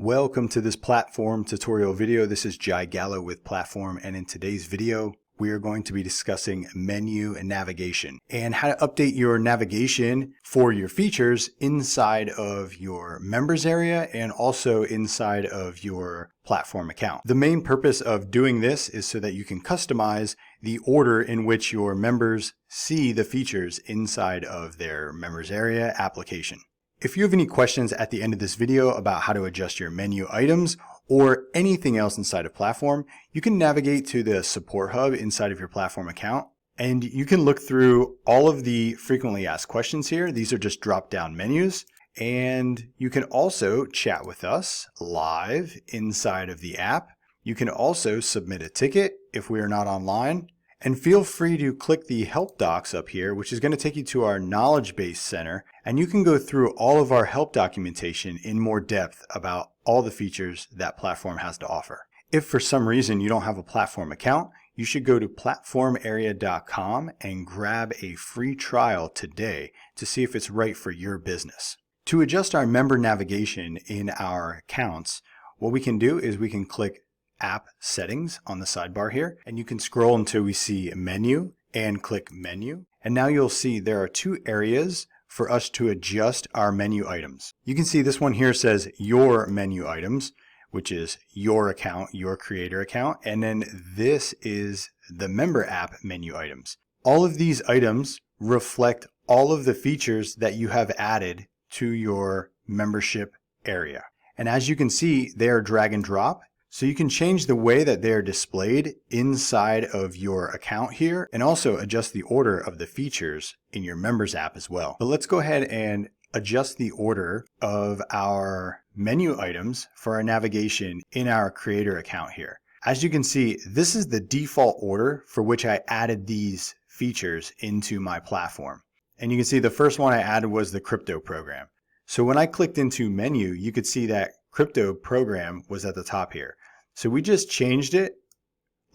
Welcome to this platform tutorial video. This is Jai Gallo with Platform, and in today's video we are going to be discussing menu and navigation and how to update your navigation for your features inside of your members area and also inside of your platform account. The main purpose of doing this is so that you can customize the order in which your members see the features inside of their members area application. If you have any questions at the end of this video about how to adjust your menu items or anything else inside of Platform, you can navigate to the support hub inside of your Platform account, and you can look through all of the frequently asked questions here. These are just drop-down menus, and you can also chat with us live inside of the app. You can also submit a ticket if we are not online. And feel free to click the help docs up here, which is going to take you to our knowledge base center, and you can go through all of our help documentation in more depth about all the features that Platform has to offer. If for some reason you don't have a Platform account, you should go to platformarea.com and grab a free trial today to see if it's right for your business. To adjust our member navigation in our accounts, what we can do is we can click App Settings on the sidebar here, and you can scroll until we see Menu and click Menu. And now you'll see there are two areas for us to adjust our menu items. You can see this one here says Your Menu Items, which is your account, your creator account, and then this is the Member App Menu Items. All of these items reflect all of the features that you have added to your membership area. And as you can see, they are drag and drop. So you can change the way that they are displayed inside of your account here and also adjust the order of the features in your members app as well. But let's go ahead and adjust the order of our menu items for our navigation in our creator account here. As you can see, this is the default order for which I added these features into my platform. And you can see the first one I added was the crypto program. So when I clicked into menu, you could see that crypto program was at the top here. So we just changed it.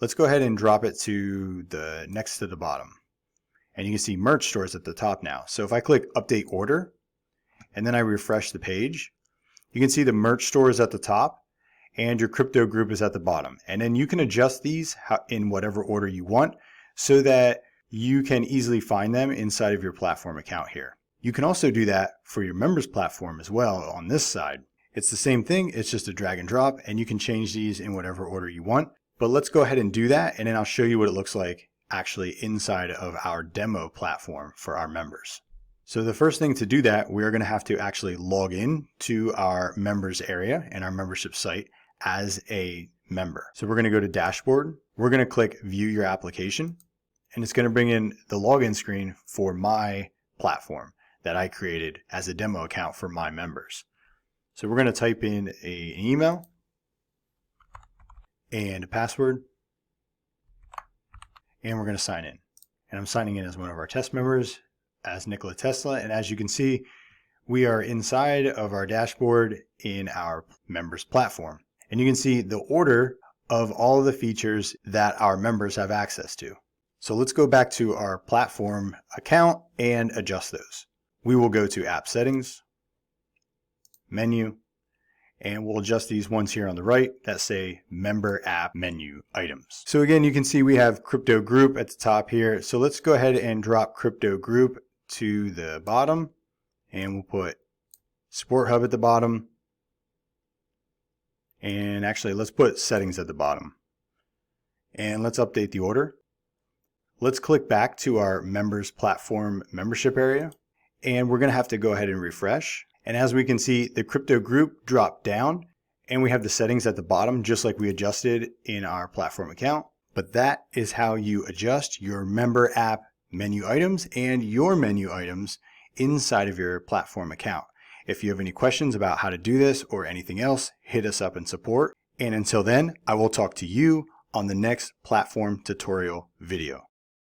Let's go ahead and drop it to the next to the bottom. And you can see merch stores at the top now. So if I click update order and then I refresh the page, you can see the merch store is at the top and your crypto group is at the bottom. And then you can adjust these in whatever order you want so that you can easily find them inside of your platform account here. You can also do that for your members platform as well on this side. It's the same thing, it's just a drag and drop, and you can change these in whatever order you want. But let's go ahead and do that, and then I'll show you what it looks like actually inside of our demo platform for our members. So the first thing to do that, we're going to have to actually log in to our members area and our membership site as a member. So we're going to go to Dashboard, we're going to click View Your Application, and it's going to bring in the login screen for my platform that I created as a demo account for my members. So we're going to type in an email and a password, and we're going to sign in. And I'm signing in as one of our test members as Nikola Tesla. And as you can see, we are inside of our dashboard in our members platform. And you can see the order of all of the features that our members have access to. So let's go back to our platform account and adjust those. We will go to App Settings, Menu, and we'll adjust these ones here on the right that say Member App Menu Items. So again, you can see we have Crypto Group at the top here. So let's go ahead and drop Crypto Group to the bottom, and we'll put Support Hub at the bottom. And actually, let's put Settings at the bottom. And let's update the order. Let's click back to our Members Platform membership area, and we're going to have to go ahead and refresh. And as we can see, the crypto group dropped down and we have the settings at the bottom just like we adjusted in our platform account. But that is how you adjust your member app menu items and your menu items inside of your platform account. If you have any questions about how to do this or anything else, hit us up in support. And until then, I will talk to you on the next platform tutorial video.